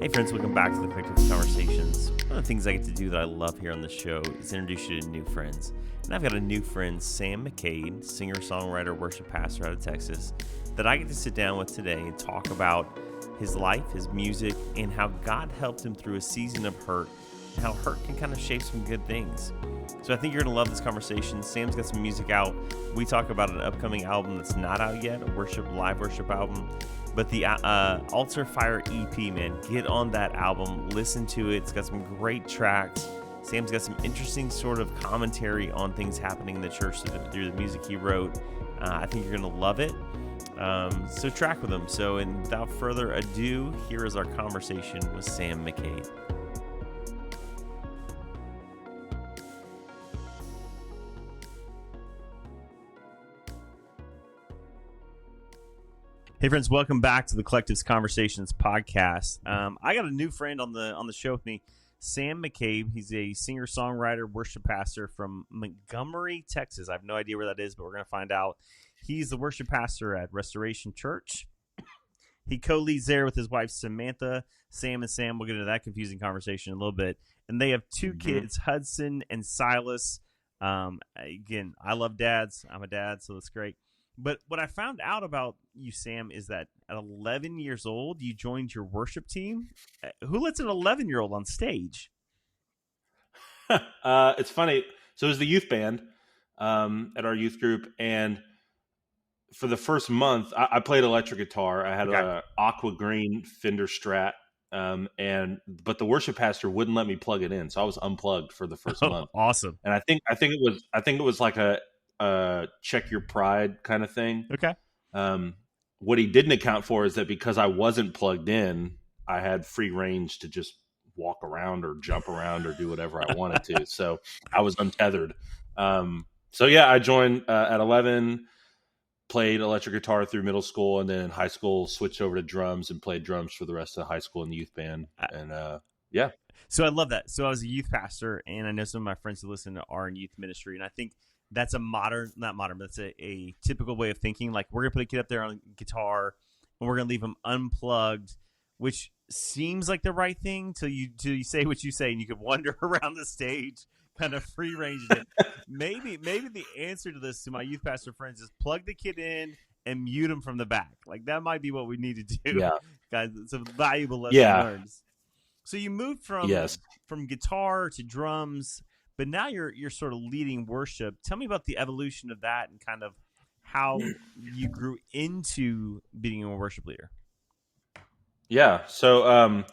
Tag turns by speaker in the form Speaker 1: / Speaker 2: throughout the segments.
Speaker 1: friends, welcome back to the Collective Conversations. One of the things I get to do that I love here on this show is introduce you to new friends. And I've got a new friend, Sam McCabe, singer, songwriter, worship pastor out of Texas, that I get to sit down with today and talk about his life, his music, and how God helped him through a season of hurt, and how hurt can kind of shape some good things. So I think you're going to love this conversation. Sam's got some music out. We talk about an upcoming album that's not out yet, a live worship album. But the Altar Fire EP, man, get on that album, listen to it. It's got some great tracks. Sam's got some interesting sort of commentary on things happening in the church through the music he wrote. I think you're going to love it. So track with him. So without further ado, here is our conversation with Sam McCabe. Hey friends, welcome back to the Collective's Conversations podcast. I got a new friend on the show with me, Sam McCabe. He's a singer-songwriter, worship pastor from Montgomery, Texas. I have no idea where that is, but we're going to find out. He's the worship pastor at Restoration Church. He co-leads there with his wife, Samantha. Sam and Sam, we'll get into that confusing conversation in a little bit. And they have two kids, Hudson and Silas. Again, I love dads. I'm a dad, so that's great. But what I found out about you, Sam, is that at 11 years old, you joined your worship team. Who lets an 11-year-old on stage?
Speaker 2: It's funny. So it was the youth band at our youth group. And for the first month, I played electric guitar. I had a aqua green Fender Strat. But the worship pastor wouldn't let me plug it in. So I was unplugged for the first month.
Speaker 1: Awesome.
Speaker 2: And I think it was like a check your pride kind of thing.
Speaker 1: Okay.
Speaker 2: What he didn't account for is that because I wasn't plugged in, I had free range to just walk around or jump around or do whatever I wanted to. So I was untethered. I joined at 11, played electric guitar through middle school, and then in high school switched over to drums and played drums for the rest of high school in the youth band. And
Speaker 1: So I love that. So I was a youth pastor, and I know some of my friends who listen to our youth ministry, and I think that's that's a typical way of thinking. Like, we're going to put a kid up there on guitar and we're going to leave him unplugged, which seems like the right thing till you say what you say and you could wander around the stage, kind of free range it. Maybe the answer to this, to my youth pastor friends, is plug the kid in and mute him from the back. Like, that might be what we need to do.
Speaker 2: Yeah.
Speaker 1: Guys, it's a valuable lesson learned. So you moved from guitar to drums, but now you're sort of leading worship. Tell me about the evolution of that and kind of how you grew into being a worship leader.
Speaker 2: Yeah. So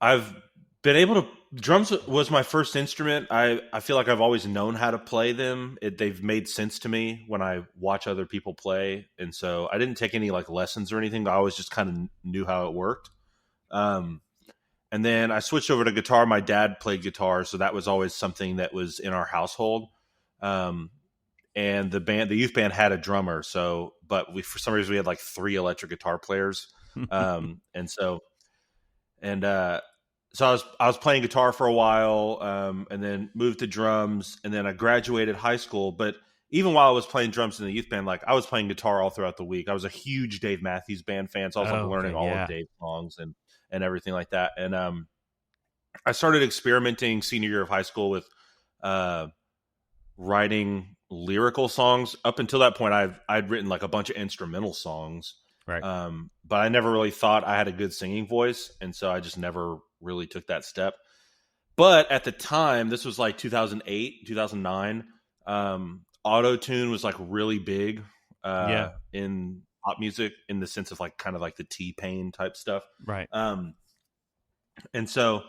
Speaker 2: I've been able to – drums was my first instrument. I feel like I've always known how to play them. They've made sense to me when I watch other people play. And so I didn't take any like lessons or anything. I always just kind of knew how it worked. And then I switched over to guitar. My dad played guitar, so that was always something that was in our household. And the youth band had a drummer. So, but for some reason we had like 3 electric guitar players. So I was playing guitar for a while, and then moved to drums, and then I graduated high school. But even while I was playing drums in the youth band, like, I was playing guitar all throughout the week. I was a huge Dave Matthews Band fan, so I was learning all of Dave's songs and everything like that. And I started experimenting senior year of high school with writing lyrical songs. Up until that point, I'd written like a bunch of instrumental songs,
Speaker 1: right?
Speaker 2: But I never really thought I had a good singing voice, and so I just never really took that step. But at the time, this was like 2008, 2009, auto-tune was like really big in pop music, in the sense of like kind of like the T-Pain type stuff.
Speaker 1: Right.
Speaker 2: And so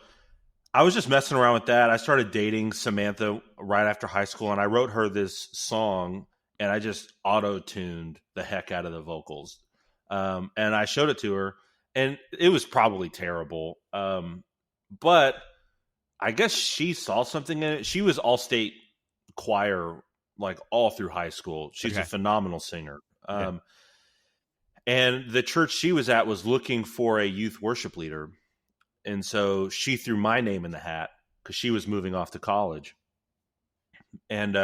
Speaker 2: I was just messing around with that. I started dating Samantha right after high school, and I wrote her this song, and I just auto-tuned the heck out of the vocals. And I showed it to her, and it was probably terrible. But I guess she saw something in it. She was all-state choir like all through high school. She's a phenomenal singer. And the church she was at was looking for a youth worship leader. And so she threw my name in the hat because she was moving off to college. And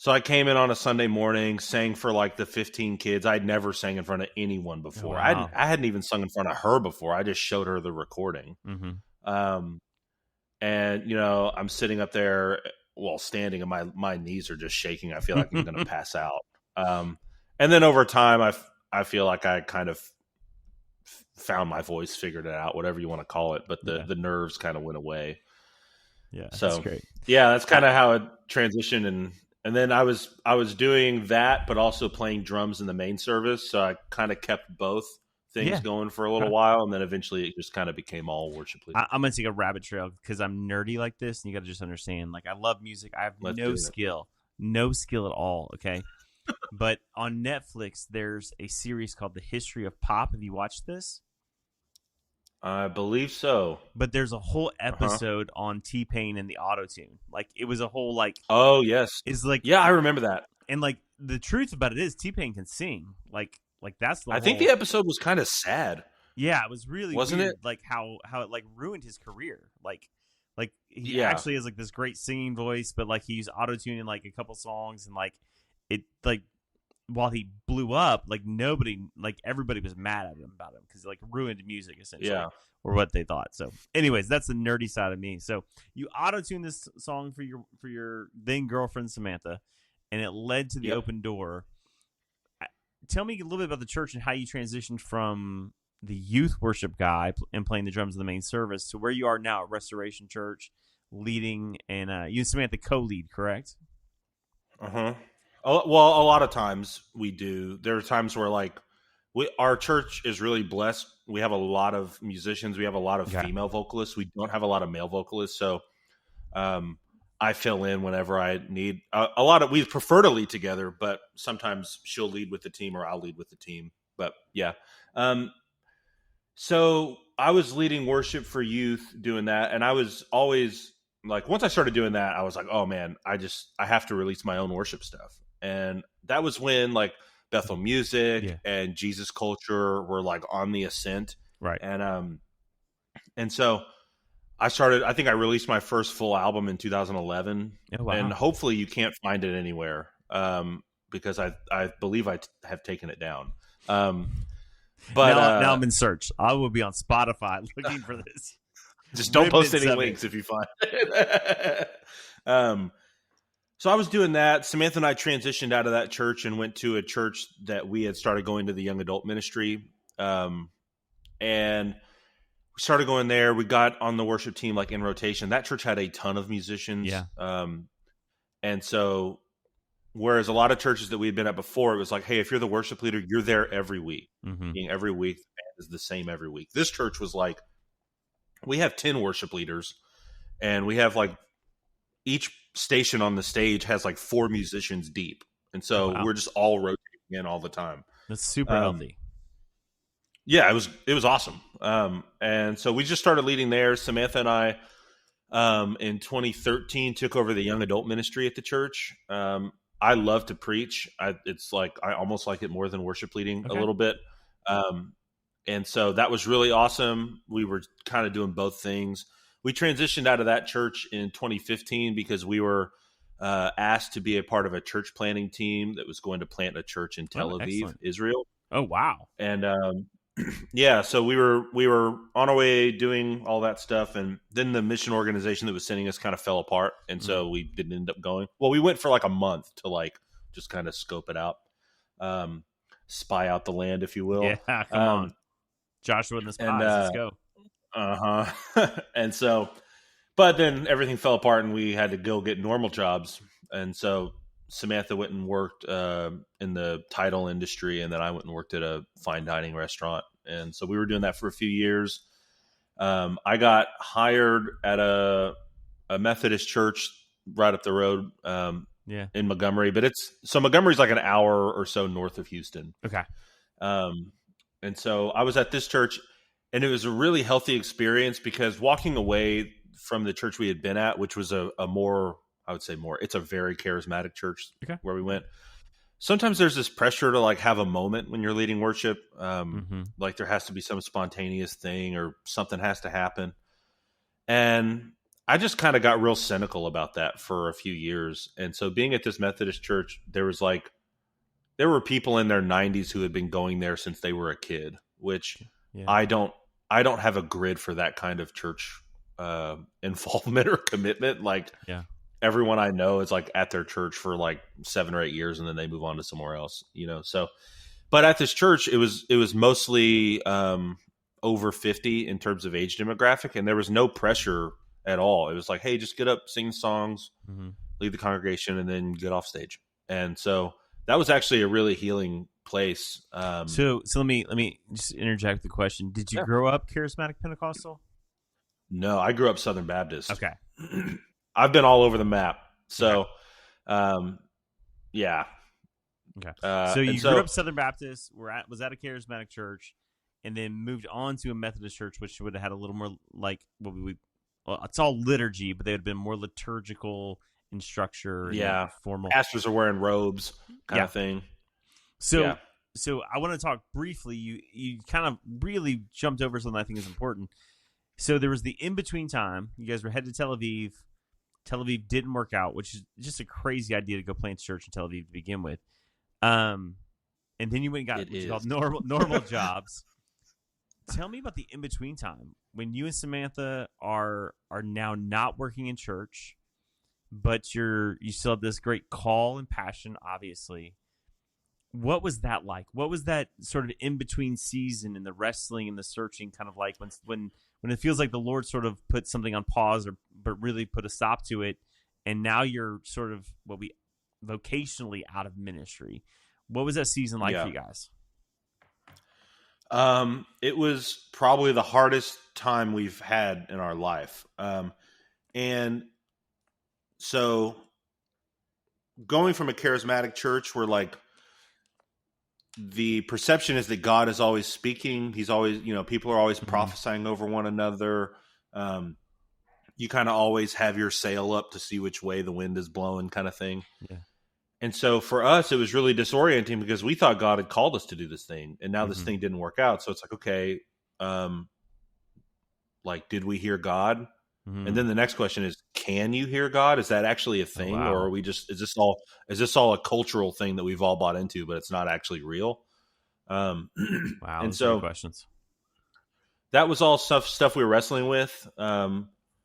Speaker 2: So I came in on a Sunday morning, sang for like the 15 kids. I'd never sang in front of anyone before.
Speaker 1: Wow.
Speaker 2: I hadn't even sung in front of her before. I just showed her the recording.
Speaker 1: Mm-hmm.
Speaker 2: And I'm sitting up there, well, standing, and my knees are just shaking. I feel like I'm going to pass out. And then over time, I feel like I kind of found my voice, figured it out, whatever you want to call it. But the nerves kind of went away.
Speaker 1: Yeah,
Speaker 2: so
Speaker 1: that's great.
Speaker 2: Yeah, that's kind of how it transitioned. And then I was doing that, but also playing drums in the main service. So I kind of kept both things going for a little while, and then eventually it just kind of became all worship leading.
Speaker 1: I'm going to take a rabbit trail because I'm nerdy like this, and you got to just understand. Like, I love music. I have no skill at all, okay? But on Netflix, there's a series called The History of Pop. Have you watched this?
Speaker 2: I believe so.
Speaker 1: But there's a whole episode on T-Pain and the auto-tune. Like, it was a whole, like...
Speaker 2: Oh, yes.
Speaker 1: Is like,
Speaker 2: yeah, I remember that.
Speaker 1: And, like, the truth about it is T-Pain can sing. Like that's the
Speaker 2: I think the episode was kind of sad.
Speaker 1: Yeah, it was really
Speaker 2: Wasn't
Speaker 1: weird,
Speaker 2: it?
Speaker 1: Like, how it, like, ruined his career. Like he actually has, like, this great singing voice, but, like, he used auto-tune in, like, a couple songs, and, like, it, like... While he blew up, like everybody was mad at him about him because like ruined music essentially, or what they thought. So, anyways, that's the nerdy side of me. So you auto-tune this song for your then girlfriend Samantha, and it led to the open door. Tell me a little bit about the church and how you transitioned from the youth worship guy and playing the drums in the main service to where you are now at Restoration Church, leading, and you and Samantha co-lead, correct?
Speaker 2: Well, a lot of times we do. There are times where like our church is really blessed. We have a lot of musicians. We have a lot of female vocalists. We don't have a lot of male vocalists. So I fill in whenever I need. We prefer to lead together, but sometimes she'll lead with the team or I'll lead with the team. But yeah. So I was leading worship for youth doing that. And I was always like, once I started doing that, I was like, oh man, I have to release my own worship stuff. And that was when like Bethel Music and Jesus Culture were like on the ascent.
Speaker 1: Right.
Speaker 2: And so I think I released my first full album in 2011.
Speaker 1: Oh, wow.
Speaker 2: And hopefully you can't find it anywhere because I believe I have taken it down. But
Speaker 1: now I'm in search. I will be on Spotify looking for this.
Speaker 2: Just don't post any links if you find it. So I was doing that. Samantha and I transitioned out of that church and went to a church that we had started going to the young adult ministry. And we started going there. We got on the worship team like in rotation. That church had a ton of musicians.
Speaker 1: Yeah.
Speaker 2: And so whereas a lot of churches that we had been at before, it was like, hey, if you're the worship leader, you're there every week. Being every week, the band is the same every week. This church was like, we have 10 worship leaders, and we have like each station on the stage has like 4 musicians deep. And so we're just all rotating in all the time.
Speaker 1: That's super healthy.
Speaker 2: Yeah, it was awesome. And so we just started leading there. Samantha and I, in 2013, took over the young adult ministry at the church. I love to preach. It's like, I almost like it more than worship leading a little bit. And so that was really awesome. We were kind of doing both things. We transitioned out of that church in 2015 because we were asked to be a part of a church planting team that was going to plant a church in Tel Aviv, Israel.
Speaker 1: Oh, wow.
Speaker 2: And yeah, so we were on our way doing all that stuff. And then the mission organization that was sending us kind of fell apart. And so we didn't end up going. Well, we went for like a month to like just kind of scope it out, spy out the land, if you will.
Speaker 1: Yeah, come on. Joshua and the spies, let's go.
Speaker 2: And so, but then everything fell apart and we had to go get normal jobs. And so Samantha went and worked in the title industry, and then I went and worked at a fine dining restaurant. And so we were doing that for a few years. I got hired at a Methodist church right up the road in Montgomery, but Montgomery's like an hour or so north of Houston.
Speaker 1: Okay.
Speaker 2: And so I was at this church, and it was a really healthy experience because walking away from the church we had been at, which was a more, I would say more, it's a very charismatic church where we went. Sometimes there's this pressure to like have a moment when you're leading worship. Like there has to be some spontaneous thing or something has to happen. And I just kind of got real cynical about that for a few years. And so being at this Methodist church, there were people in their 90s who had been going there since they were a kid, which
Speaker 1: Yeah.
Speaker 2: I don't have a grid for that kind of church involvement or commitment. Like
Speaker 1: Yeah.
Speaker 2: everyone I know is like at their church for like 7 or 8 years and then they move on to somewhere else, you know? So, but at this church, it was mostly over 50 in terms of age demographic, and there was no pressure at all. It was like, hey, just get up, sing songs, lead the congregation, and then get off stage. And so that was actually a really healing place.
Speaker 1: So let me just interject the question. Did you grow up charismatic Pentecostal?
Speaker 2: No, I grew up Southern Baptist.
Speaker 1: Okay.
Speaker 2: I've been all over the map. So, yeah.
Speaker 1: Okay. So you grew up Southern Baptist, was at a charismatic church, and then moved on to a Methodist church, which would have had a little more like what we would. Well, it's all liturgy, but they would have been more liturgical in structure.
Speaker 2: Yeah.
Speaker 1: And formal.
Speaker 2: Pastors are wearing robes, kind of thing.
Speaker 1: So I want to talk briefly. You kind of really jumped over something I think is important. So there was the in-between time. You guys were headed to Tel Aviv. Tel Aviv didn't work out, which is just a crazy idea to go plant a church in Tel Aviv to begin with. And then you went and got what's called normal jobs. Tell me about the in-between time when you and Samantha are now not working in church, but you still have this great call and passion, obviously. What was that like? What was that sort of in-between season and the wrestling and the searching kind of like when it feels like the Lord sort of put something on pause but really put a stop to it, and now you're sort of vocationally out of ministry? What was that season like for you guys?
Speaker 2: It was probably the hardest time we've had in our life. And so going from a charismatic church where like the perception is that God is always speaking. He's always, people are always prophesying over one another. You kind of always have your sail up to see which way the wind is blowing kind of thing. Yeah. And so for us, it was really disorienting because we thought God had called us to do this thing, and now this thing didn't work out. So it's like, okay, did we hear God? And then the next question is, can you hear God? Is that actually a thing? Or are we is this all a cultural thing that we've all bought into, but it's not actually real?
Speaker 1: Wow.
Speaker 2: And so
Speaker 1: questions.
Speaker 2: That was all stuff we were wrestling with.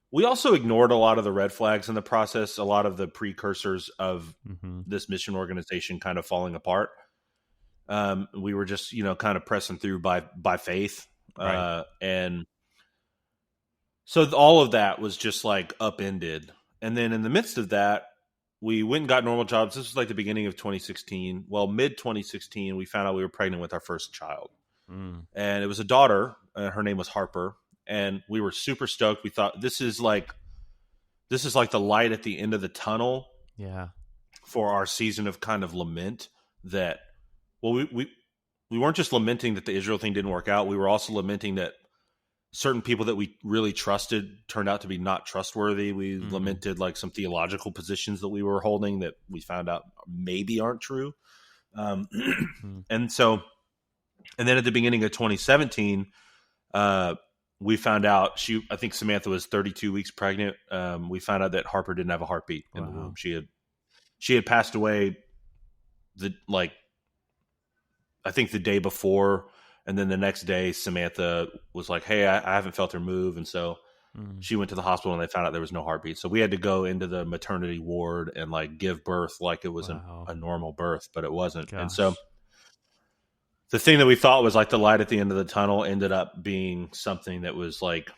Speaker 2: We also ignored a lot of the red flags in the process, a lot of the precursors of this mission organization kind of falling apart. We were just, kind of pressing through by faith. Right. And so all of that was just like upended. And then in the midst of that, we went and got normal jobs. This was like the beginning of 2016. Well, mid 2016, we found out we were pregnant with our first child. And it was a daughter. Her name was Harper. And we were super stoked. We thought this is like the light at the end of the tunnel. Yeah. For our season of kind of lament that, well, we weren't just lamenting that the Israel thing didn't work out. We were also lamenting that certain people that we really trusted turned out to be not trustworthy. We lamented like some theological positions that we were holding that we found out maybe aren't true. And so, and then at the beginning of 2017, we found out I think Samantha was 32 weeks pregnant. We found out that Harper didn't have a heartbeat in the womb. She had passed away I think the day before. And then the next day Samantha was like, hey, I haven't felt her move. And so she went to the hospital and they found out there was no heartbeat. So we had to go into the maternity ward and like give birth like it was a normal birth, but it wasn't. Gosh. And so the thing that we thought was like the light at the end of the tunnel ended up being something that was like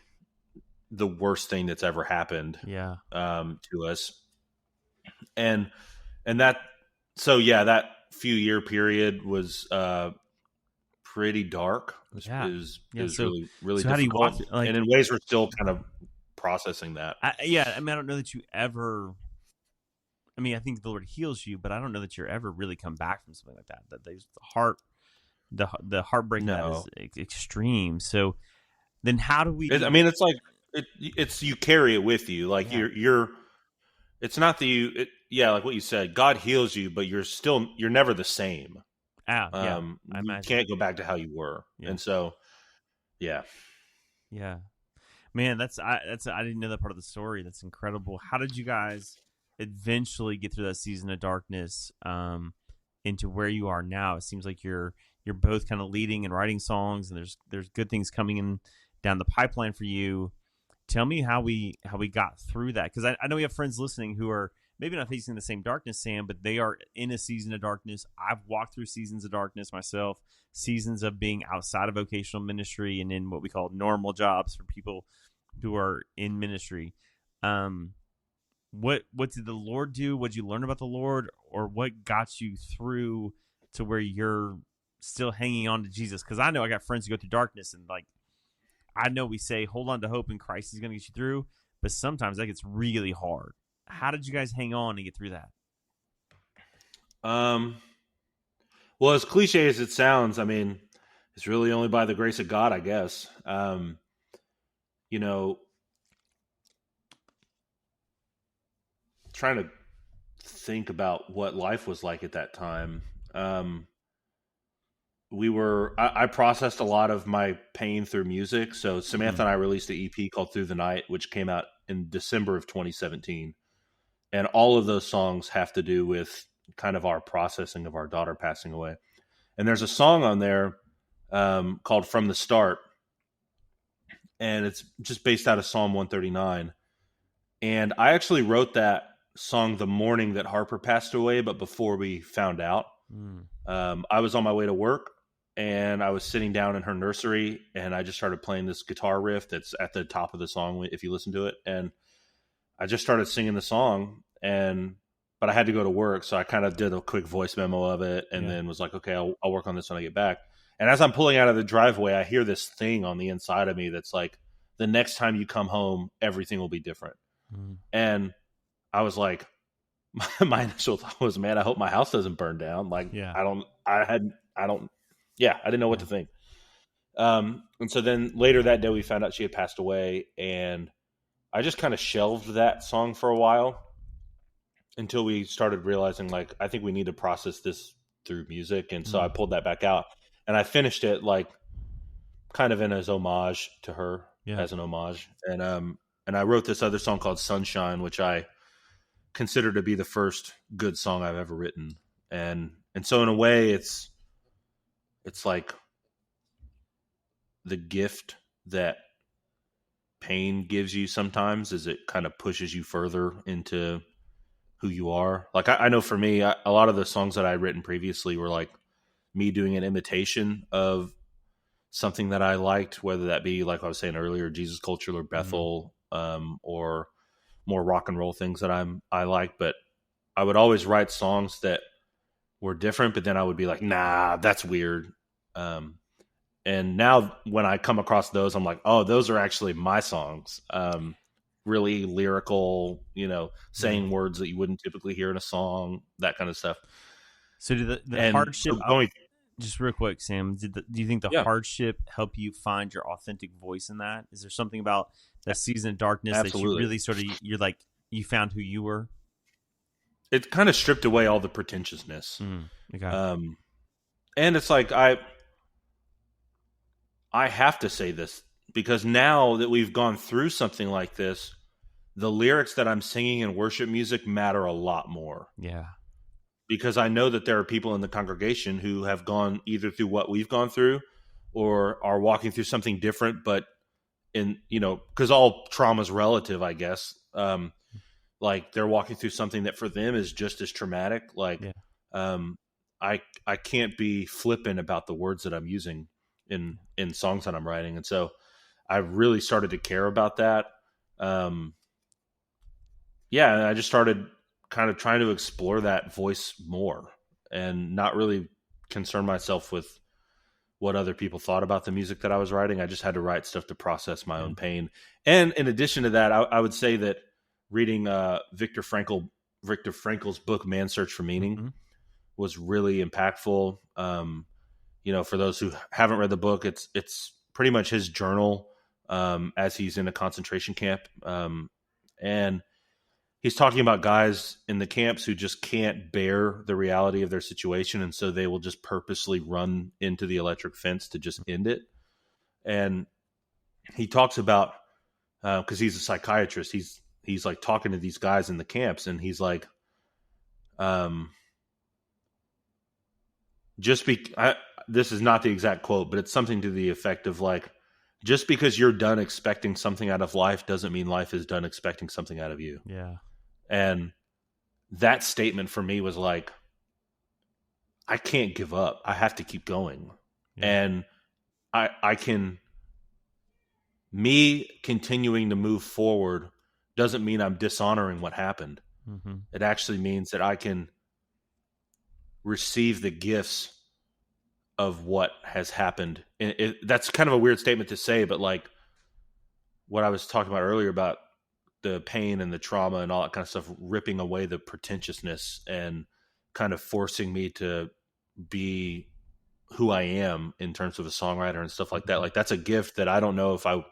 Speaker 2: the worst thing that's ever happened to us. And that few year period was pretty dark. It was really, really difficult. How do you watch it? And in ways we're still kind of processing that.
Speaker 1: I don't know that you ever, I think the Lord heals you, but I don't know that you're ever really come back from something like that. That the heartbreak that is extreme. So then how do we?
Speaker 2: It's like it's you carry it with you. Like you're. It's not that you. Like what you said. God heals you, but you're never the same. I imagine. You can't go back to how you were, and so, yeah.
Speaker 1: Man, I didn't know that part of the story. That's incredible. How did you guys eventually get through that season of darkness into where you are now? It seems like you're both kind of leading and writing songs, and there's good things coming in down the pipeline for you. Tell me how we got through that, because I know we have friends listening who are maybe not facing the same darkness, Sam, but they are in a season of darkness. I've walked through seasons of darkness myself, seasons of being outside of vocational ministry and in what we call normal jobs for people who are in ministry. Um, what did the Lord do? What did you learn about the Lord, or what got you through to where you're still hanging on to Jesus? Because I know I got friends who go through darkness, and like I know we say hold on to hope and Christ is going to get you through, but sometimes that gets really hard. How did you guys hang on and get through that?
Speaker 2: Um, well, as cliche as it sounds, I mean, it's really only by the grace of God, I guess. You know, trying to think about what life was like at that time. I processed a lot of my pain through music. So Samantha and I released an EP called Through the Night, which came out in December of 2017. And all of those songs have to do with kind of our processing of our daughter passing away. And there's a song on there called From the Start. And it's just based out of Psalm 139. And I actually wrote that song the morning that Harper passed away, but before we found out. I was on my way to work, and I was sitting down in her nursery, and I just started playing this guitar riff that's at the top of the song if you listen to it. And I just started singing the song, but I had to go to work, so I kind of did a quick voice memo of it, and then was like, okay, I'll work on this when I get back. And as I'm pulling out of the driveway, I hear this thing on the inside of me that's like, the next time you come home, everything will be different. And I was like, my initial thought was, man, I hope my house doesn't burn down. Like, I didn't know what to think. And so then later that day we found out she had passed away, and I just kind of shelved that song for a while until we started realizing, like, I think we need to process this through music. And so I pulled that back out, and I finished it like kind of in as homage to her, as an homage. And I wrote this other song called Sunshine, which I consider to be the first good song I've ever written. And so in a way it's like the gift that pain gives you sometimes, is it kind of pushes you further into who you are. Like I know for me, a lot of the songs that I'd written previously were like me doing an imitation of something that I liked, whether that be, like I was saying earlier, Jesus Culture or Bethel, or more rock and roll things that I like. But I would always write songs that were different, but then I would be like, nah, that's weird. And now when I come across those, I'm like, oh, those are actually my songs. Really lyrical, saying words that you wouldn't typically hear in a song, that kind of stuff.
Speaker 1: So do the hardship, just real quick, Sam, do you think the hardship help you find your authentic voice in that? Is there something about that season of darkness that you really sort of, you found who you were?
Speaker 2: It kind of stripped away all the pretentiousness.
Speaker 1: Okay.
Speaker 2: And it's like, I have to say this, because now that we've gone through something like this, the lyrics that I'm singing in worship music matter a lot more.
Speaker 1: Yeah.
Speaker 2: Because I know that there are people in the congregation who have gone either through what we've gone through or are walking through something different, but because all trauma is relative, I guess. Like they're walking through something that for them is just as traumatic. Like, I can't be flippant about the words that I'm using in songs that I'm writing. And so I really started to care about that. And I just started kind of trying to explore that voice more and not really concern myself with what other people thought about the music that I was writing. I just had to write stuff to process my own pain. And in addition to that, I would say that reading Viktor Frankl's book, Man's Search for Meaning, was really impactful. For those who haven't read the book, it's pretty much his journal as he's in a concentration camp. And he's talking about guys in the camps who just can't bear the reality of their situation, and so they will just purposely run into the electric fence to just end it. And he talks about because he's a psychiatrist. He's like talking to these guys in the camps, and he's like, this is not the exact quote, but it's something to the effect of like, just because you're done expecting something out of life doesn't mean life is done expecting something out of you.
Speaker 1: Yeah.
Speaker 2: And that statement for me was like, I can't give up. I have to keep going. Yeah. And I can, me continuing to move forward doesn't mean I'm dishonoring what happened. Mm-hmm. It actually means that I can receive the gifts of what has happened. That's kind of a weird statement to say, but like what I was talking about earlier about the pain and the trauma and all that kind of stuff, ripping away the pretentiousness and kind of forcing me to be who I am in terms of a songwriter and stuff like that. Like that's a gift that I don't know if I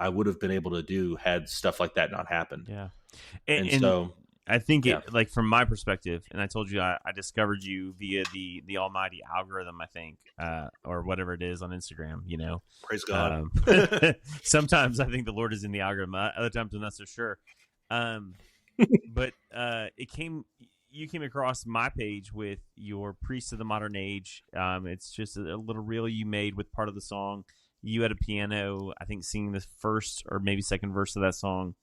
Speaker 2: would have been able to do had stuff like that not happened.
Speaker 1: Yeah.
Speaker 2: And so
Speaker 1: I think it, like from my perspective, and I told you I discovered you via the almighty algorithm, I think, or whatever it is on Instagram, you know.
Speaker 2: Praise God.
Speaker 1: Sometimes I think the Lord is in the algorithm. Other times I'm not so sure. But you came across my page with your Priest of the Modern Age. It's just a little reel you made with part of the song. You had a piano, I think, singing the first or maybe second verse of that song.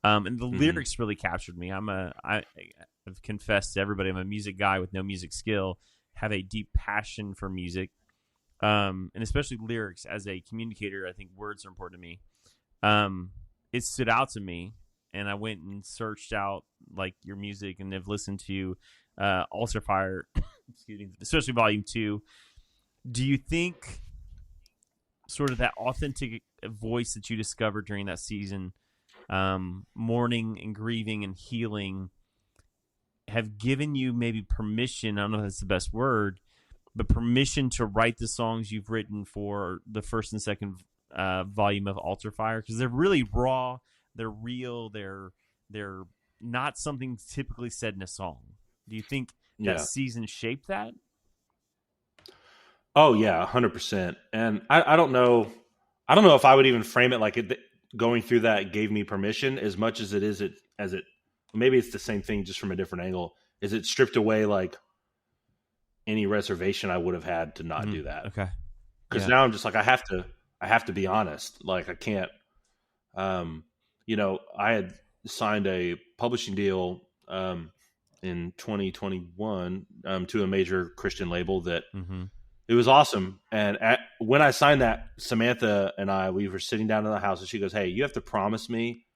Speaker 1: And the lyrics really captured me. I've confessed to everybody, I'm a music guy with no music skill, have a deep passion for music, and especially lyrics. As a communicator, I think words are important to me. It stood out to me, and I went and searched out like your music and have listened to Altar Fire, excuse me, especially Volume 2. Do you think sort of that authentic voice that you discovered during that season, mourning and grieving and healing, have given you maybe permission, I don't know if that's the best word, but permission to write the songs you've written for the first and second volume of Altar Fire? Because they're really raw, they're real, they're not something typically said in a song. Do you think that season shaped that?
Speaker 2: Oh yeah, 100%. And I don't know if I would even frame it like going through that gave me permission as much as maybe it's the same thing just from a different angle. Is it stripped away like any reservation I would have had to not do that?
Speaker 1: Okay.
Speaker 2: Because now I'm just like, I have to be honest. Like I can't, I had signed a publishing deal in 2021 to a major Christian label that it was awesome. And when I signed that, Samantha and we were sitting down in the house and she goes, "Hey, you have to promise me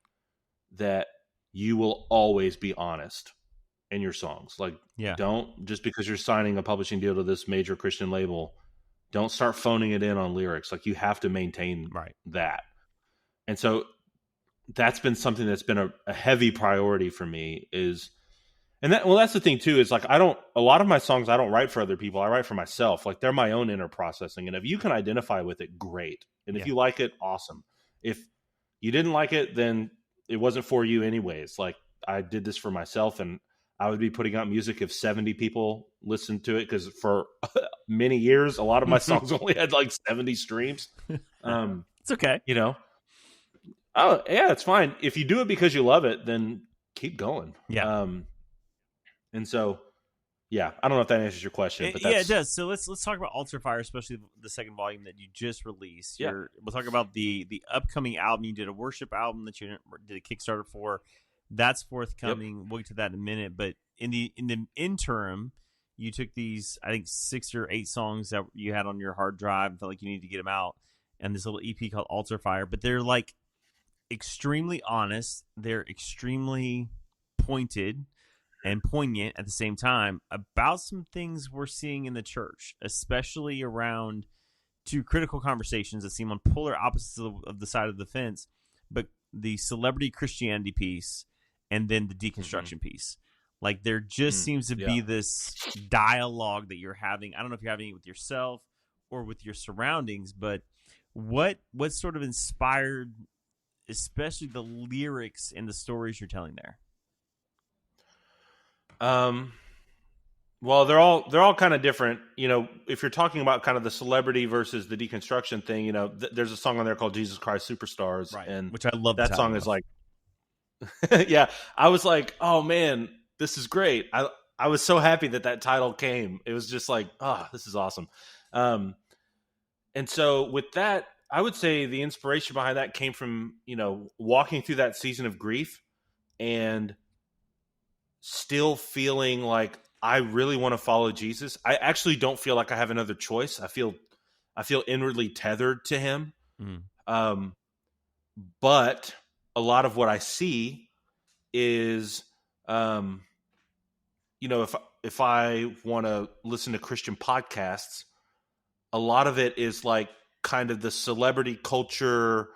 Speaker 2: that you will always be honest in your songs. Like, don't, just because you're signing a publishing deal to this major Christian label, don't start phoning it in on lyrics. Like you have to maintain that." And so that's been something that's been a heavy priority for me that's the thing too, is like, a lot of my songs, I don't write for other people. I write for myself. Like they're my own inner processing. And if you can identify with it, great. And if you like it, awesome. If you didn't like it, then it wasn't for you anyways. Like I did this for myself, and I would be putting out music if 70 people listened to it. Cause for many years, a lot of my songs only had like 70 streams.
Speaker 1: It's okay.
Speaker 2: Oh yeah, it's fine. If you do it because you love it, then keep going.
Speaker 1: Yeah.
Speaker 2: And so, I don't know if that answers your question, but
Speaker 1: it does. So let's talk about Altar Fire, especially the second volume that you just released. We'll talk about the upcoming album. You did a worship album that you did a Kickstarter for. That's forthcoming. Yep. We'll get to that in a minute. But in the interim, you took these, I think, 6 or 8 songs that you had on your hard drive and felt like you needed to get them out, and this little EP called Altar Fire. But they're like extremely honest. They're extremely pointed and poignant at the same time about some things we're seeing in the church, especially around 2 critical conversations that seem on polar opposites of the side of the fence, but the celebrity Christianity piece and then the deconstruction piece. Like there just seems to be this dialogue that you're having. I don't know if you're having it with yourself or with your surroundings, but what sort of inspired especially the lyrics and the stories you're telling there?
Speaker 2: Well, they're all kind of different. If you're talking about kind of the celebrity versus the deconstruction thing, there's a song on there called Jesus Christ Superstars,
Speaker 1: Right.
Speaker 2: and
Speaker 1: Which I love.
Speaker 2: that song is like, yeah, I was like, oh man, this is great. I was so happy that title came. It was just like, this is awesome. And so with that, I would say the inspiration behind that came from, walking through that season of grief and still feeling like I really want to follow Jesus. I actually don't feel like I have another choice. I feel inwardly tethered to him. Um, but a lot of what I see is, if I want to listen to Christian podcasts, a lot of it is like kind of the celebrity culture,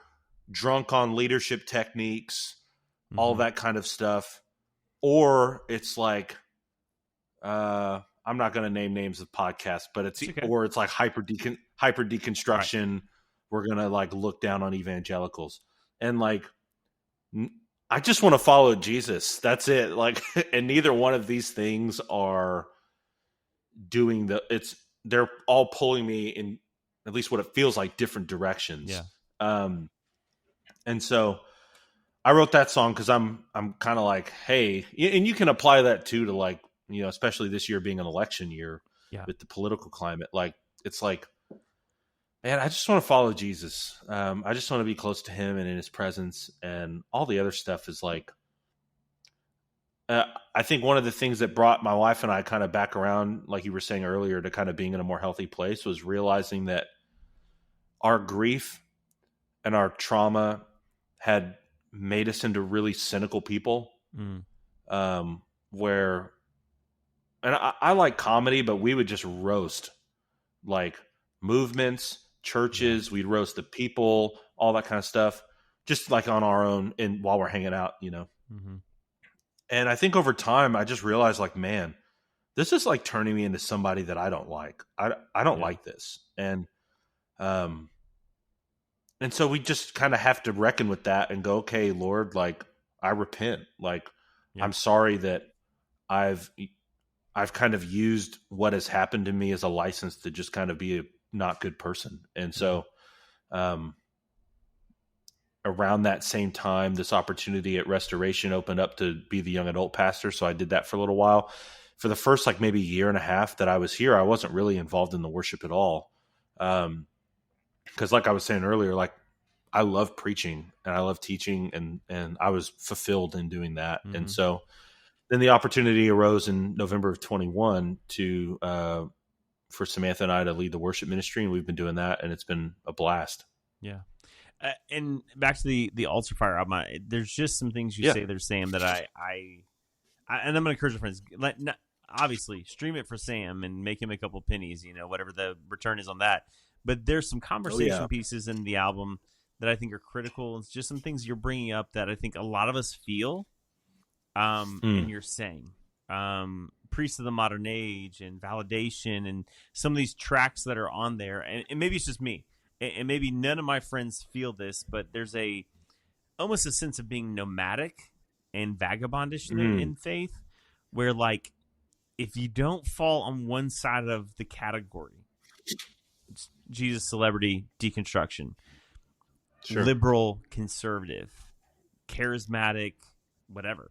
Speaker 2: drunk on leadership techniques, all that kind of stuff. Or it's like, I'm not going to name names of podcasts, but it's okay. Or it's like hyper deconstruction. Right. We're going to like look down on evangelicals, and like, I just want to follow Jesus. That's it. Like, and neither one of these things are doing they're all pulling me in at least what it feels like different directions.
Speaker 1: Yeah.
Speaker 2: And so I wrote that song because I'm kind of like, hey, and you can apply that too to like, especially this year being an election year with the political climate. Like, it's like, man, I just want to follow Jesus. I just want to be close to him and in his presence, and all the other stuff is like, I think one of the things that brought my wife and I kind of back around, like you were saying earlier, to kind of being in a more healthy place was realizing that our grief and our trauma had made us into really cynical people. Where, and I like comedy, but we would just roast like movements, churches. We'd roast the people, all that kind of stuff, just like on our own and while we're hanging out, And I think over time, I just realized, like, man, this is like turning me into somebody that I don't like. I don't like this, and so we just kind of have to reckon with that and go, okay, Lord, like, I repent. Like, I'm sorry that I've kind of used what has happened to me as a license to just kind of be a not good person. And so, around that same time, this opportunity at Restoration opened up to be the young adult pastor. So I did that for a little while. For the first, like, maybe year and a half that I was here, I wasn't really involved in the worship at all. Because like I was saying earlier, like, I love preaching and I love teaching, and I was fulfilled in doing that. And so then the opportunity arose in November of 21 for Samantha and I to lead the worship ministry. And we've been doing that, and it's been a blast.
Speaker 1: Yeah. And back to the Altar Fire album, there's just some things you say there, Sam, that I and I'm going to encourage your friends, obviously stream it for Sam and make him a couple pennies, whatever the return is on that. But there's some conversation pieces in the album that I think are critical. It's just some things you're bringing up that I think a lot of us feel, and you're saying. Priests of the Modern Age and Validation and some of these tracks that are on there, and maybe it's just me. And maybe none of my friends feel this, but there's almost a sense of being nomadic and vagabondish in faith, where, like, if you don't fall on one side of the category, it's Jesus, celebrity, deconstruction, liberal, conservative, charismatic, whatever,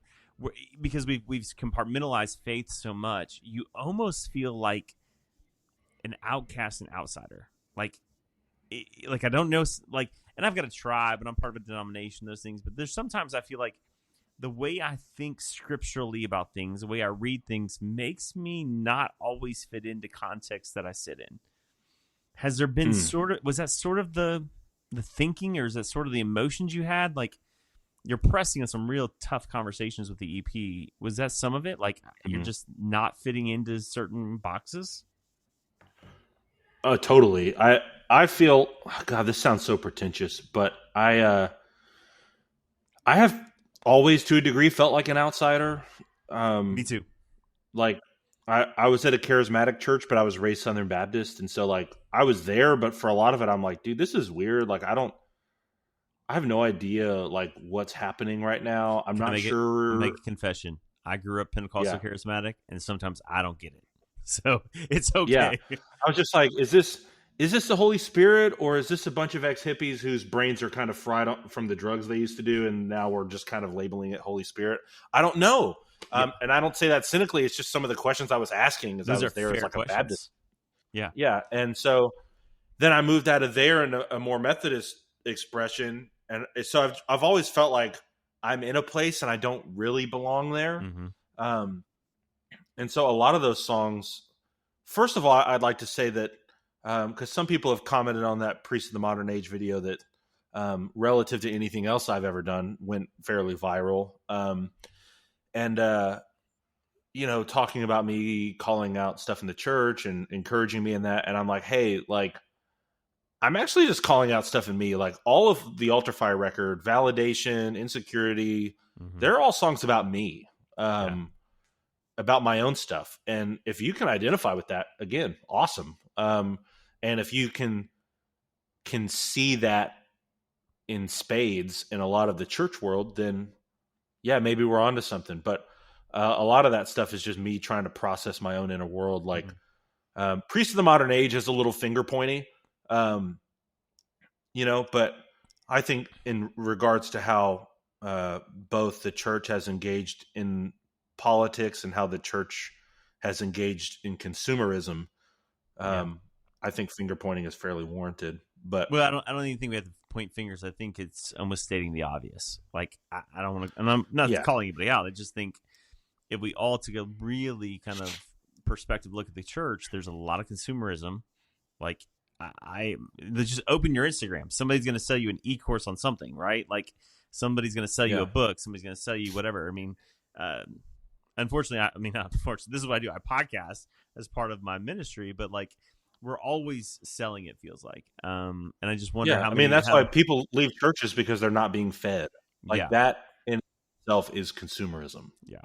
Speaker 1: because we've compartmentalized faith so much, you almost feel like an outcast and outsider, like I don't know, like, and I've got a tribe and I'm part of a denomination, those things, but there's sometimes I feel like the way I think scripturally about things, the way I read things, makes me not always fit into context that I sit in. Has there been was that sort of the thinking, or is that sort of the emotions you had? Like, you're pressing on some real tough conversations with the EP. Was that some of it? Like, you're just not fitting into certain boxes?
Speaker 2: Totally. I feel, God, this sounds so pretentious, but I have always, to a degree, felt like an outsider.
Speaker 1: Me too.
Speaker 2: Like, I was at a charismatic church, but I was raised Southern Baptist, and so, like, I was there, but for a lot of it, I'm like, dude, this is weird. Like, I have no idea, like, what's happening right now. I'm not sure.
Speaker 1: I'll make a confession. I grew up Pentecostal charismatic, and sometimes I don't get it. So it's
Speaker 2: Yeah.
Speaker 1: okay.
Speaker 2: I was just like, is this the Holy Spirit, or is this a bunch of ex hippies whose brains are kind of fried from the drugs they used to do, and now we're just kind of labeling it Holy Spirit? I don't know.
Speaker 1: Yep.
Speaker 2: And I don't say that cynically. It's just some of the questions I was asking as I
Speaker 1: Those are
Speaker 2: was there as
Speaker 1: fair
Speaker 2: like a Baptist.
Speaker 1: questions. Yeah.
Speaker 2: Yeah. And so then I moved out of there in a more Methodist expression. And so I've always felt like I'm in a place and I don't really belong there.
Speaker 1: Mm-hmm.
Speaker 2: And so a lot of those songs, first of all, I'd like to say that because some people have commented on that Priest of the Modern Age video that relative to anything else I've ever done went fairly viral. And talking about me calling out stuff in the church and encouraging me in that. And I'm like, hey, like, I'm actually just calling out stuff in me. Like all of the Altar Fire record, Validation, Insecurity, they're all songs about me, about my own stuff. And if you can identify with that, again, awesome. And if you can see that in spades in a lot of the church world, then yeah, maybe we're onto something. But a lot of that stuff is just me trying to process my own inner world. Like Priest of the Modern Age is a little finger pointy, but I think in regards to how both the church has engaged in politics and how the church has engaged in consumerism, I think finger pointing is fairly warranted. But
Speaker 1: well, I don't even think we have to point fingers. I think it's almost stating the obvious. Like I don't want to, and I'm not calling anybody out. I just think if we all took a really kind of perspective look at the church, there's a lot of consumerism. Like just open your Instagram. Somebody's going to sell you an e-course on something, right? Like somebody's going to sell you a book. Somebody's going to sell you whatever. I mean, unfortunately, not unfortunately, this is what I do. I podcast as part of my ministry, but like we're always selling, it feels like. And I just wonder how many.
Speaker 2: That's why people leave churches, because they're not being fed. Like that in itself is consumerism.
Speaker 1: Yeah.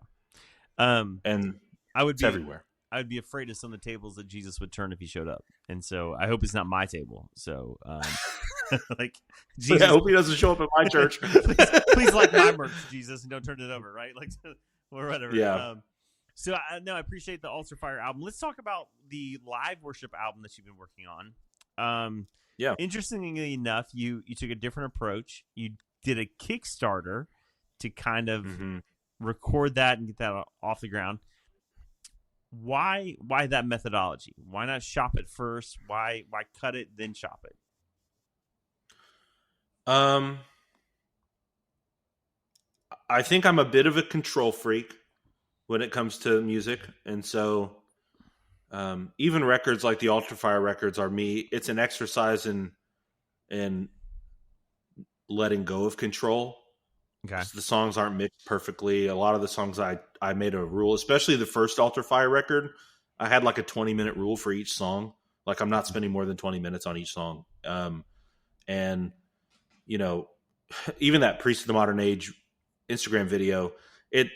Speaker 2: And it's everywhere.
Speaker 1: I would be afraid of some of the tables that Jesus would turn if he showed up. And so I hope it's not my table. So, like, Jesus,
Speaker 2: I hope he doesn't show up at my church.
Speaker 1: please like my merch, Jesus, and don't turn it over, right? Like, or whatever.
Speaker 2: Yeah.
Speaker 1: So I appreciate the Altar Fire album. Let's talk about the live worship album that you've been working on. Interestingly enough, you took a different approach. You did a Kickstarter to kind of record that and get that off the ground. Why that methodology? Why not shop it first? Why cut it then shop it?
Speaker 2: I think I'm a bit of a control freak when it comes to music, and so even records like the Altar Fire records are me. It's an exercise in letting go of control.
Speaker 1: Okay.
Speaker 2: The songs aren't mixed perfectly. A lot of the songs I made a rule, especially the first Altar Fire record. I had like a 20-minute rule for each song. Like I'm not spending more than 20 minutes on each song. And even that Priest of the Modern Age Instagram video, it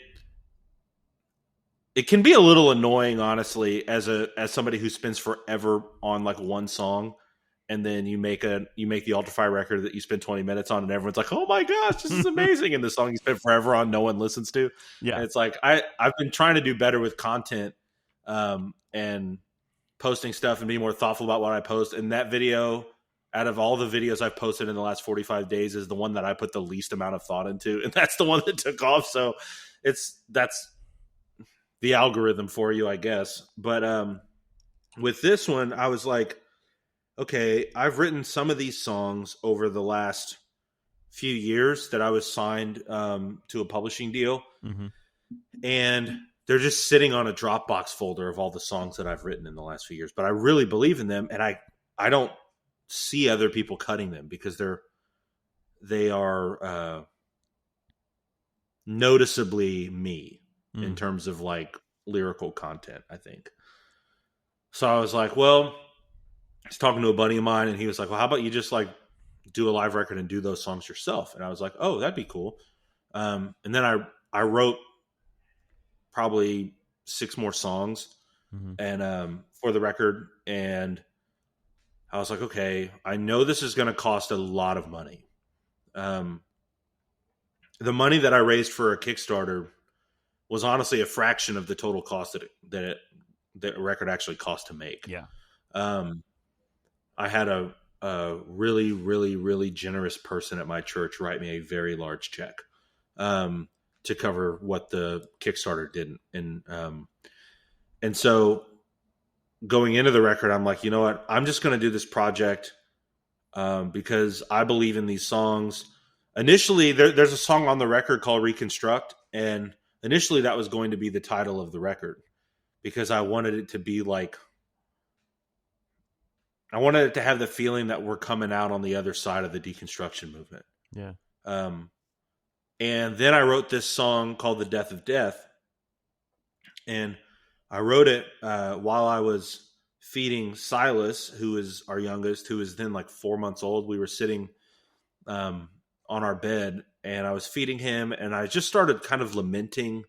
Speaker 2: can be a little annoying, honestly, as somebody who spends forever on like one song. And then you make the Altar Fire record that you spend 20 minutes on, and everyone's like, "Oh my gosh, this is amazing!" And the song you spent forever on, no one listens to. Yeah, and it's like I've been trying to do better with content, and posting stuff and being more thoughtful about what I post. And that video, out of all the videos I've posted in the last 45 days, is the one that I put the least amount of thought into, and that's the one that took off. So that's the algorithm for you, I guess. But with this one, I was like, okay, I've written some of these songs over the last few years that I was signed to a publishing deal. And they're just sitting on a Dropbox folder of all the songs that I've written in the last few years. But I really believe in them, and I don't see other people cutting them because they are noticeably me in terms of like lyrical content, I think. So I was like, well, I was talking to a buddy of mine, and he was like, well, how about you just like do a live record and do those songs yourself? And I was like, oh, that'd be cool. And then I wrote probably 6 more songs and for the record. And I was like, okay, I know this is going to cost a lot of money. The money that I raised for a Kickstarter was honestly a fraction of the total cost that the record actually cost to make.
Speaker 1: Yeah.
Speaker 2: I had a really, really, really generous person at my church write me a very large check to cover what the Kickstarter didn't. And so going into the record, I'm like, you know what? I'm just going to do this project because I believe in these songs. Initially, there's a song on the record called Reconstruct, and initially that was going to be the title of the record because I wanted it to be like, I wanted it to have the feeling that we're coming out on the other side of the deconstruction movement.
Speaker 1: Yeah.
Speaker 2: And then I wrote this song called The Death of Death. And I wrote it while I was feeding Silas, who is our youngest, who is then like 4 months old. We were sitting on our bed and I was feeding him. And I just started kind of lamenting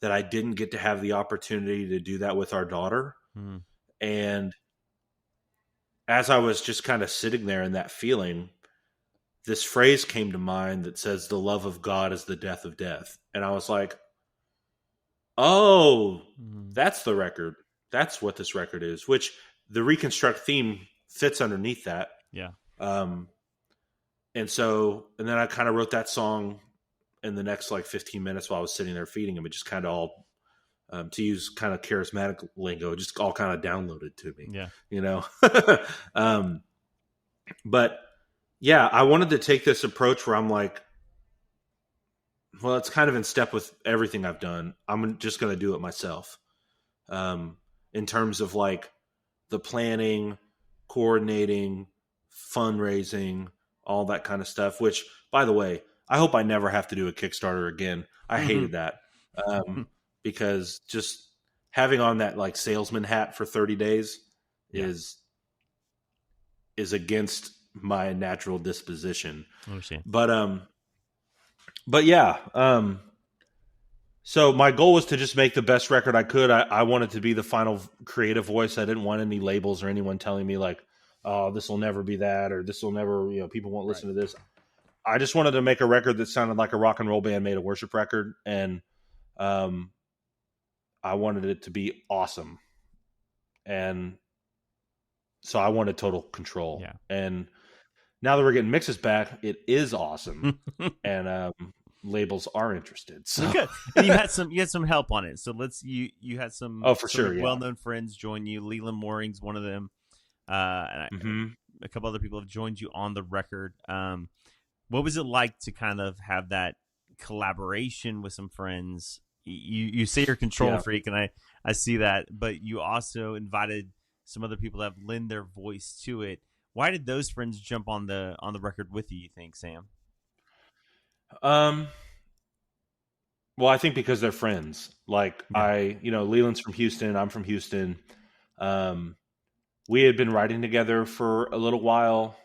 Speaker 2: that I didn't get to have the opportunity to do that with our daughter.
Speaker 1: Mm.
Speaker 2: And as I was just kind of sitting there in that feeling, this phrase came to mind that says, the love of God is the death of death. And I was like, oh, that's the record. That's what this record is, which the Reconstruct theme fits underneath that.
Speaker 1: Yeah.
Speaker 2: And then I kind of wrote that song in the next like 15 minutes while I was sitting there feeding him. It just kind of all, to use kind of charismatic lingo, just all kind of downloaded to me.
Speaker 1: Yeah.
Speaker 2: You know? But yeah, I wanted to take this approach where I'm like, well, it's kind of in step with everything I've done. I'm just going to do it myself. In terms of like the planning, coordinating, fundraising, all that kind of stuff, which by the way, I hope I never have to do a Kickstarter again. I hated that. Because just having on that like salesman hat for 30 days is against my natural disposition.
Speaker 1: I understand.
Speaker 2: But yeah. So my goal was to just make the best record I could. I wanted to be the final creative voice. I didn't want any labels or anyone telling me like, oh, this will never be that, or this will never, people won't listen to this. I just wanted to make a record that sounded like a rock and roll band made a worship record. And, I wanted it to be awesome. And so I wanted total control.
Speaker 1: Yeah.
Speaker 2: And now that we're getting mixes back, it is awesome. And labels are interested. So
Speaker 1: good. And you had some help on it. So you had some well-known friends join you. Leland Mooring's one of them. And a couple other people have joined you on the record. What was it like to kind of have that collaboration with some friends? You say you're a control freak, and I see that, but you also invited some other people to have lend their voice to it. Why did those friends jump on the record with you think, Sam?
Speaker 2: Well, I think because they're friends. Like Leland's from Houston, I'm from Houston. We had been writing together for a little while.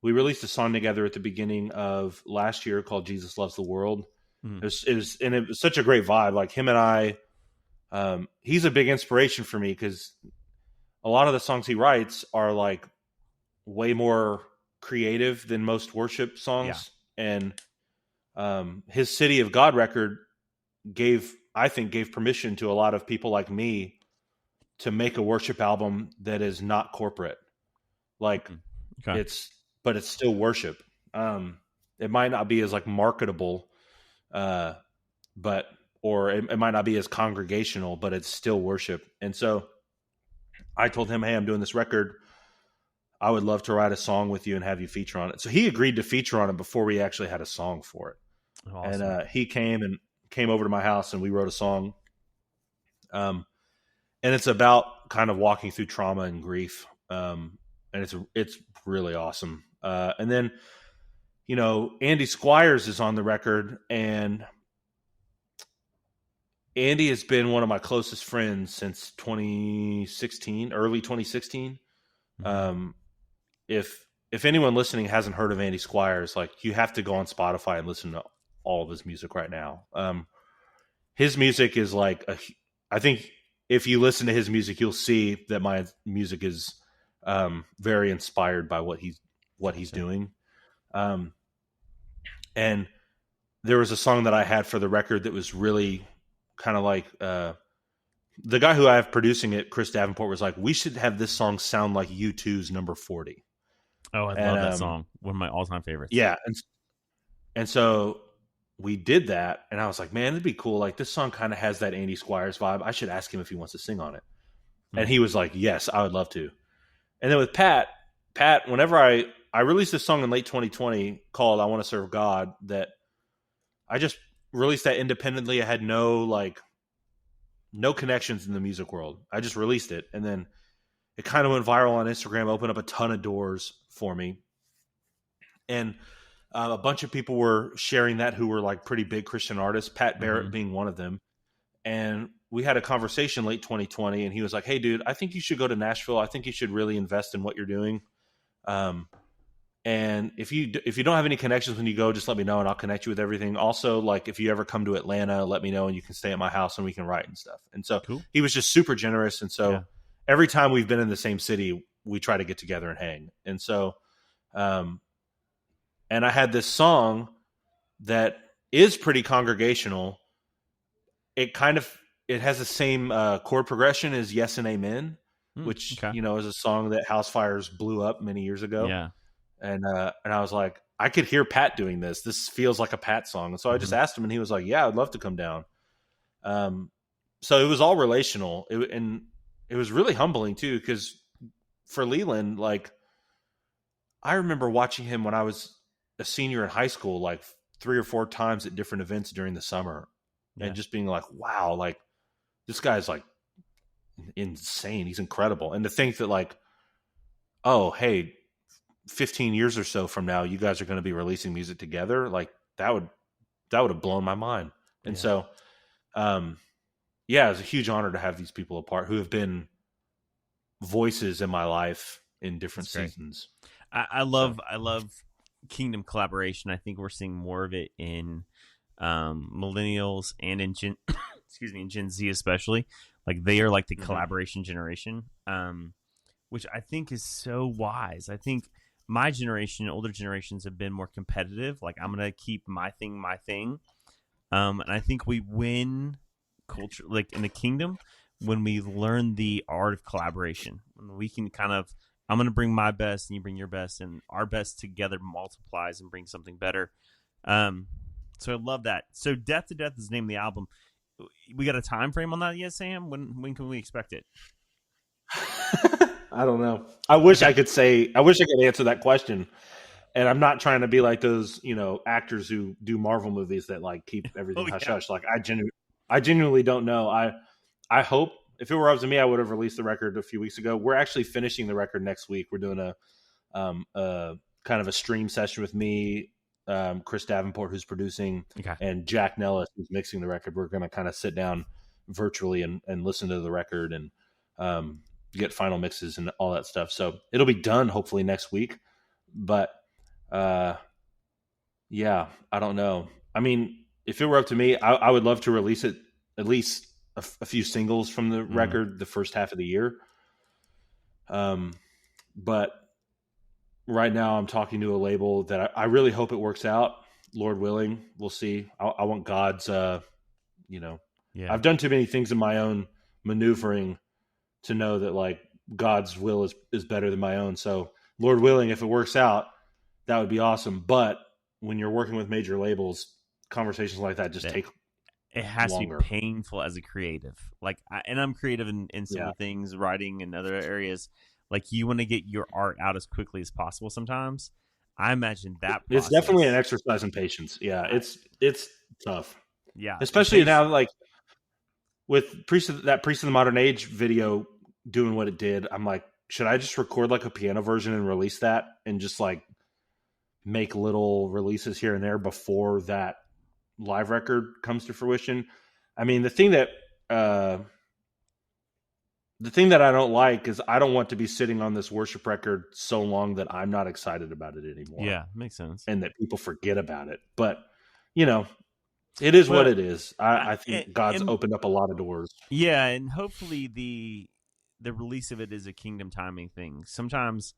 Speaker 2: We released a song together at the beginning of last year called Jesus Loves the World. It was such a great vibe. Like him and I, he's a big inspiration for me because a lot of the songs he writes are like way more creative than most worship songs. Yeah. And his City of God record gave permission to a lot of people like me to make a worship album that is not corporate. Like it's still worship. It might not be as like marketable, or it might not be as congregational, but it's still worship. And so I told him, hey, I'm doing this record. I would love to write a song with you and have you feature on it. So he agreed to feature on it before we actually had a song for it. Awesome. And he came over to my house and we wrote a song. And it's about kind of walking through trauma and grief. And it's really awesome. And then, Andy Squires is on the record, and Andy has been one of my closest friends since 2016, early 2016. Mm-hmm. If anyone listening hasn't heard of Andy Squires, like you have to go on Spotify and listen to all of his music right now. His music is like I think if you listen to his music, you'll see that my music is very inspired by what he's doing. And there was a song that I had for the record that was really kind of like the guy who I have producing it, Chris Davenport, was like, we should have this song sound like U2's Number 40.
Speaker 1: Oh, I
Speaker 2: And
Speaker 1: love that song. One of my all-time favorites.
Speaker 2: yeah, and so we did that, and I was like, man, it'd be cool. Like, this song kind of has that Andy Squires vibe. I should ask him if he wants to sing on it. And he was like, yes, I would love to. And then with Pat, whenever I released this song in late 2020 called I Want to Serve God, that I just released that independently. I had no connections in the music world. I just released it. And then it kind of went viral on Instagram, opened up a ton of doors for me. And a bunch of people were sharing that who were like pretty big Christian artists, Pat Barrett being one of them. And we had a conversation late 2020, and he was like, hey, dude, I think you should go to Nashville. I think you should really invest in what you're doing. And if you don't have any connections when you go, just let me know, and I'll connect you with everything. Also, like, if you ever come to Atlanta, let me know, and you can stay at my house, and we can write and stuff. And so He was just super generous. And so every time we've been in the same city, we try to get together and hang. And so, and I had this song that is pretty congregational. It has the same chord progression as Yes and Amen, which, is a song that House Fires blew up many years ago.
Speaker 1: Yeah.
Speaker 2: And I was like, I could hear Pat doing this. This feels like a Pat song. And so I just asked him, and he was like, yeah, I'd love to come down. So it was all relational. And it was really humbling too, because for Leland, like, I remember watching him when I was a senior in high school, like 3 or 4 times at different events during the summer, and just being like, wow, like, this guy's like insane. He's incredible. And to think that, like, oh, hey, 15 years or so from now, you guys are going to be releasing music together. Like, that would have blown my mind. And so, it's a huge honor to have these people apart who have been voices in my life in different seasons.
Speaker 1: I love Kingdom collaboration. I think we're seeing more of it in millennials and in Gen in Gen Z especially. Like, they are like the collaboration generation, which I think is so wise. I think my generation, older generations, have been more competitive. Like, I'm gonna keep my thing. And I think we win culture, like in the kingdom, when we learn the art of collaboration. When we can kind of, I'm gonna bring my best and you bring your best, and our best together multiplies and brings something better. So I love that. So Death to Death is the name of the album. We got a time frame on that yet, Sam? When can we expect it?
Speaker 2: I don't know. I wish I could answer that question. And I'm not trying to be like those, actors who do Marvel movies that like keep everything hush hush. Like, I genuinely don't know. I hope, if it were up to me, I would have released the record a few weeks ago. We're actually finishing the record next week. We're doing a kind of a stream session with me, Chris Davenport, who's producing, and Jack Nellis, who's mixing the record. We're going to kind of sit down virtually and listen to the record and get final mixes and all that stuff. So it'll be done hopefully next week. But I don't know. I mean, if it were up to me, I would love to release it, at least a few singles from the record the first half of the year. But right now I'm talking to a label that I really hope it works out. Lord willing, we'll see. I want God's, I've done too many things in my own maneuvering to know that, like, God's will is better than my own. So Lord willing, if it works out, that would be awesome. But when you're working with major labels, conversations like that just take
Speaker 1: it has
Speaker 2: longer.
Speaker 1: To be painful as a creative. Like, I'm creative in some things, writing and other areas. Like, you want to get your art out as quickly as possible sometimes. I imagine that process,
Speaker 2: it's definitely an exercise in patience. Yeah, it's tough.
Speaker 1: Yeah.
Speaker 2: Especially now, like, with Priest of the Modern Age video doing what it did, I'm like, should I just record like a piano version and release that and just like make little releases here and there before that live record comes to fruition? I mean, the thing that I don't like is I don't want to be sitting on this worship record so long that I'm not excited about it anymore.
Speaker 1: Yeah, makes sense.
Speaker 2: And that people forget about it. But, it is what it is. I think God's opened up a lot of doors.
Speaker 1: Yeah, and hopefully the release of it is a kingdom timing thing. Sometimes,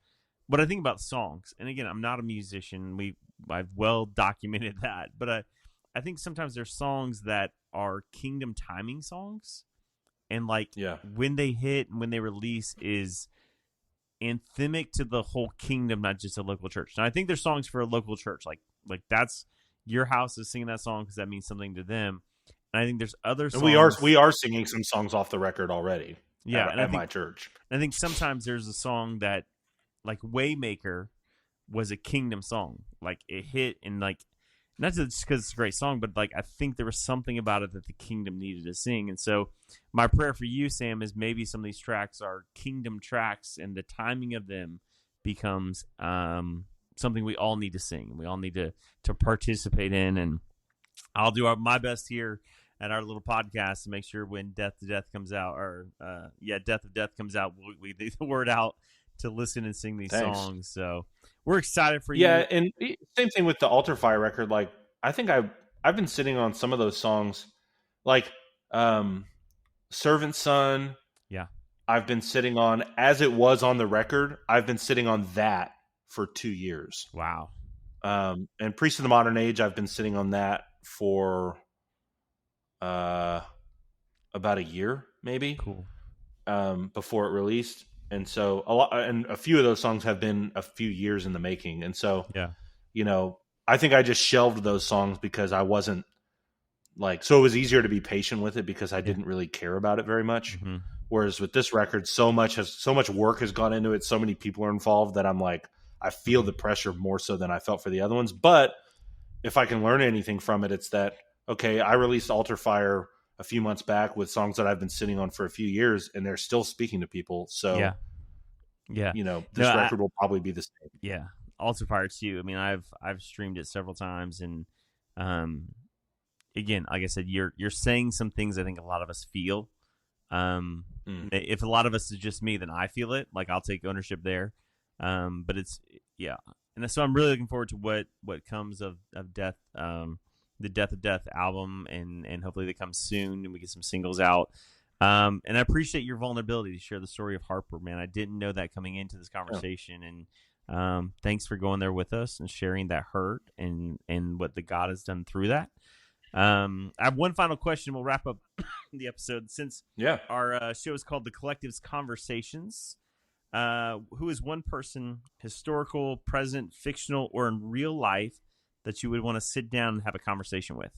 Speaker 1: what I think about songs, and again, I'm not a musician. I've well documented that, but I think sometimes there's songs that are kingdom timing songs, And like
Speaker 2: Yeah.
Speaker 1: when they hit and when they release is anthemic to the whole kingdom, not just a local church. Now I think there's songs for a local church, like that's your house is singing that song because that means something to them. And I think there's other songs.
Speaker 2: And we are singing some songs off the record already.
Speaker 1: Yeah,
Speaker 2: at my church.
Speaker 1: I think sometimes there's a song that, like Waymaker, was a kingdom song. Like it hit, and like not just because it's a great song, but like I think there was something about it that the kingdom needed to sing. And so my prayer for you, Sam, is maybe some of these tracks are kingdom tracks, and the timing of them becomes something we all need to sing. We all need to participate in, and I'll do my best here at our little podcast to make sure when Death to Death comes out, or Death of Death comes out, we get the word out to listen and sing these songs. So we're excited for you.
Speaker 2: Yeah, and same thing with the Altar Fire record. Like I think I've been sitting on some of those songs, like Servant Son.
Speaker 1: Yeah,
Speaker 2: I've been sitting on, as it was on the record, I've been sitting on that for 2 years.
Speaker 1: Wow.
Speaker 2: And Priest of the Modern Age, I've been sitting on that for about a year, maybe.
Speaker 1: Cool.
Speaker 2: Before it released. And so a few of those songs have been a few years in the making. And so, I think I just shelved those songs because I wasn't so it was easier to be patient with it because I didn't really care about it very much.
Speaker 1: Mm-hmm.
Speaker 2: Whereas with this record, so much work has gone into it. So many people are involved that I'm like, I feel the pressure more so than I felt for the other ones. But if I can learn anything from it, it's that, okay, I released Altar Fire a few months back with songs that I've been sitting on for a few years, and they're still speaking to people. So, this record will probably be the same.
Speaker 1: Yeah, Altar Fire too. I mean, I've streamed it several times, and again, like I said, you're saying some things I think a lot of us feel. If a lot of us is just me, then I feel it. Like I'll take ownership there. But it's and so I'm really looking forward to what comes of Death. The Death of Death album, and hopefully they come soon and we get some singles out. And I appreciate your vulnerability to share the story of Harper, man. I didn't know that coming into this conversation, and thanks for going there with us and sharing that hurt and what the God has done through that. I have one final question. We'll wrap up the episode since our show is called The Collective's Conversations. Who is one person, historical, present, fictional, or in real life, that you would want to sit down and have a conversation with?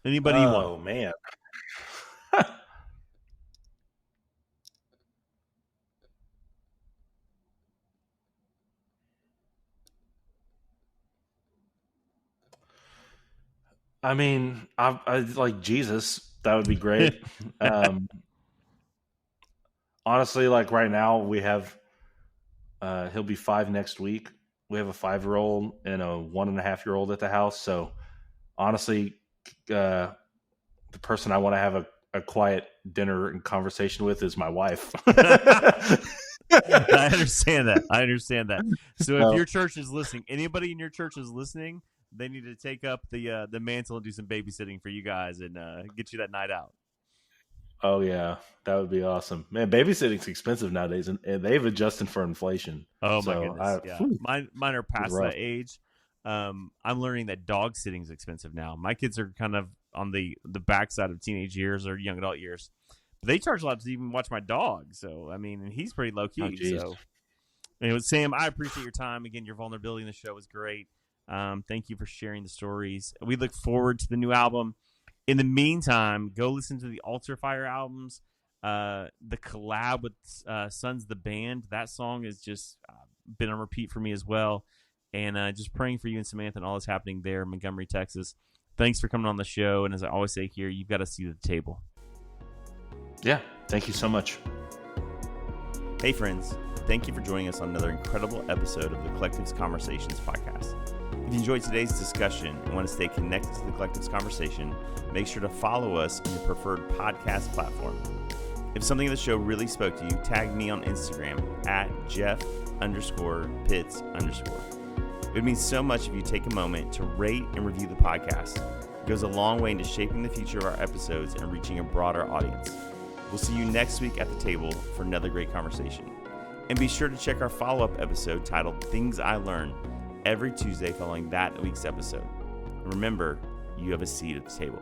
Speaker 1: Anybody you want?
Speaker 2: Oh, man. I mean, I like Jesus. That would be great. Honestly, like right now, we have he'll be 5 next week. We have a 5-year-old and a 1.5-year-old at the house. So honestly, the person I want to have a quiet dinner and conversation with is my wife.
Speaker 1: I understand that. So if your church is listening, anybody in your church is listening, they need to take up the mantle and do some babysitting for you guys and get you that night out.
Speaker 2: Oh, yeah. That would be awesome. Man, babysitting's expensive nowadays, and they've adjusted for inflation.
Speaker 1: Oh, my goodness. Mine are past that age. I'm learning that dog sitting is expensive now. My kids are kind of on the backside of teenage years or young adult years. But they charge a lot to even watch my dog. So, I mean, and he's pretty low-key. So, anyway, Sam, I appreciate your time. Again, your vulnerability in the show was great. Thank you for sharing the stories. We look forward to the new album. In the meantime, go listen to the Altar Fire albums. The collab with Sons the Band, that song has just been on repeat for me as well. And just praying for you and Samantha and all that's happening there in Montgomery, Texas. Thanks for coming on the show. And as I always say here, you've got a seat at the table.
Speaker 2: Yeah, thank you so much.
Speaker 1: Hey, friends. Thank you for joining us on another incredible episode of the Collective's Conversations podcast. If you enjoyed today's discussion and want to stay connected to the Collective's Conversation, make sure to follow us on your preferred podcast platform. If something in the show really spoke to you, tag me on Instagram at Jeff_Pitts_. It would mean so much if you take a moment to rate and review the podcast. It goes a long way into shaping the future of our episodes and reaching a broader audience. We'll see you next week at the table for another great conversation. And be sure to check our follow-up episode titled Things I Learned every Tuesday following that week's episode. And remember, you have a seat at the table.